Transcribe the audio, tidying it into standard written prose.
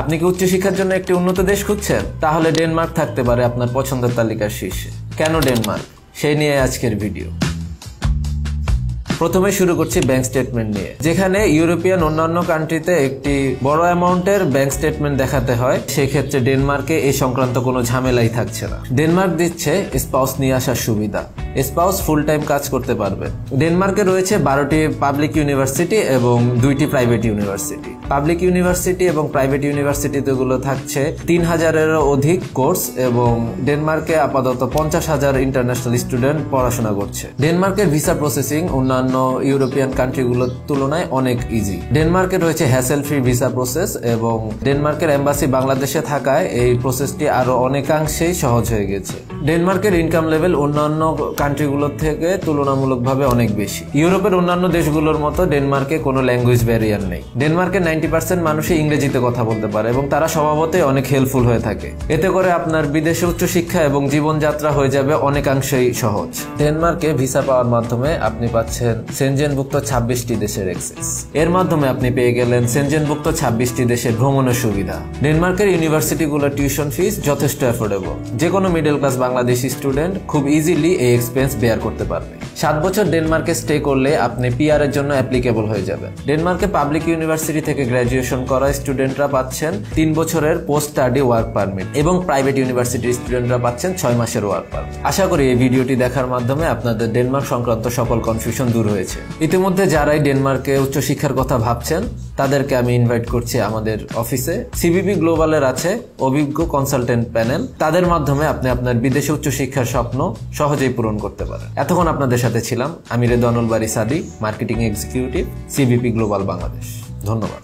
আপনি কি উচ্চশিক্ষার জন্য একটি উন্নত দেশ খুঁজছেন? তাহলে ডেনমার্ক থাকতে পারে আপনার পছন্দের তালিকার শীর্ষে। কেন ডেনমার্ক? সেই নিয়ে আজকের ভিডিও। প্রথমে শুরু করছি ব্যাংক স্টেটমেন্ট নিয়ে। যেখানে ইউরোপিয়ান অন্যান্য কান্ট্রিতে একটি বড় অ্যামাউন্টের ব্যাংক স্টেটমেন্ট দেখাতে হয়, সেক্ষেত্রে ডেনমার্কে এই সংক্রান্ত কোনো ঝামেলাই থাকছে না। ডেনমার্ক দিচ্ছে স্পাউস নিয়ে আসার সুবিধা। স্পাউস ফুল টাইম কাজ করতে পারবে। ডেনমার্কে রয়েছে 12টি পাবলিক ইউনিভার্সিটি এবং 2টি প্রাইভেট ইউনিভার্সিটি। পাবলিক ইউনিভার্সিটি এবং প্রাইভেট ইউনিভার্সিটিগুলো থাকছে 3000-এরও অধিক কোর্স এবং ডেনমার্কে আপাতত 50,000 ইন্টারন্যাশনাল স্টুডেন্ট পড়াশোনা করছে। ডেনমার্কের ভিসা প্রসেসিং অন্যান্য ইউরোপিয়ান কান্ট্রিগুলোর তুলনায় অনেক ইজি। ডেনমার্কে রয়েছে হ্যাসেল ফ্রি ভিসা প্রসেস এবং ডেনমার্কের এম্বাসি বাংলাদেশে থাকায় এই প্রসেসটি আরো অনেকাংশেই সহজ হয়ে গেছে। ডেনমার্কের ইনকাম লেভেল অন্যান্য কান্ট্রিগুলোর থেকে তুলনামূলকভাবে অনেক বেশি। ইউরোপের অন্যান্য দেশগুলোর মতো ডেনমার্কে কোনো ল্যাঙ্গুয়েজ ব্যারিয়ার নেই। ডেনমার্কের 90% মানুষই ইংরেজিতে কথা বলতে পারে এবং তারা স্বভাবতই অনেক হেল্পফুল হয়ে থাকে। এতে করে আপনার বিদেশে উচ্চশিক্ষা এবং জীবনযাত্রা হয়ে যাবে অনেকাংশেই সহজ। ডেনমার্কে ভিসা পাওয়ার মাধ্যমে আপনি পাচ্ছেন সেনজেনভুক্ত 26টি দেশের অ্যাক্সেস। এর মাধ্যমে আপনি পেয়ে গেলেন সেনজেনভুক্ত 26টি দেশের ভ্রমণের সুবিধা। ডেনমার্কের ইউনিভার্সিটিগুলোর টিউশন ফিস যথেষ্ট অ্যাফোর্ডেবল। যে কোনো মিডল ক্লাস বাংলাদেশি স্টুডেন্ট খুব ইজিলি এই এক্সপেন্স বেয়ার করতে পারবে। 7 বছর ডেনমার্কে স্টে করলে আপনি পিআর এর জন্য অ্যাপ্লিকেবল হয়ে যাবেন। ডেনমার্কে পাবলিক ইউনিভার্সিটি থেকে গ্র্যাজুয়েশন করা স্টুডেন্টরা পাচ্ছেন 3 বছরের পোস্ট স্টাডি ওয়ার্ক পারমিট এবং প্রাইভেট ইউনিভার্সিটির স্টুডেন্টরা পাচ্ছেন 6 মাসের ওয়ার্ক পারমিট। আশা করি এই ভিডিওটি দেখার মাধ্যমে আপনাদের ডেনমার্ক সংক্রান্ত সকল কনফিউশন দূর হয়েছে। ইতিমধ্যে যারাই ডেনমার্কে উচ্চশিক্ষার কথা ভাবছেন তাদেরকে আমি ইনভাইট করছি আমাদের অফিসে। সিবিপি গ্লোবালের আছে অভিজ্ঞ কনসালটেন্ট প্যানেল। তাদের মাধ্যমে আপনি আপনার বিদেশে উচ্চশিক্ষার স্বপ্ন সহজেই পূরণ করতে পারেন। এতক্ষণ আপনাদের সাথে ছিলাম আমি রেদওয়ানুল বারী সাদি, marketing executive, CBP global Bangladesh. ধন্যবাদ।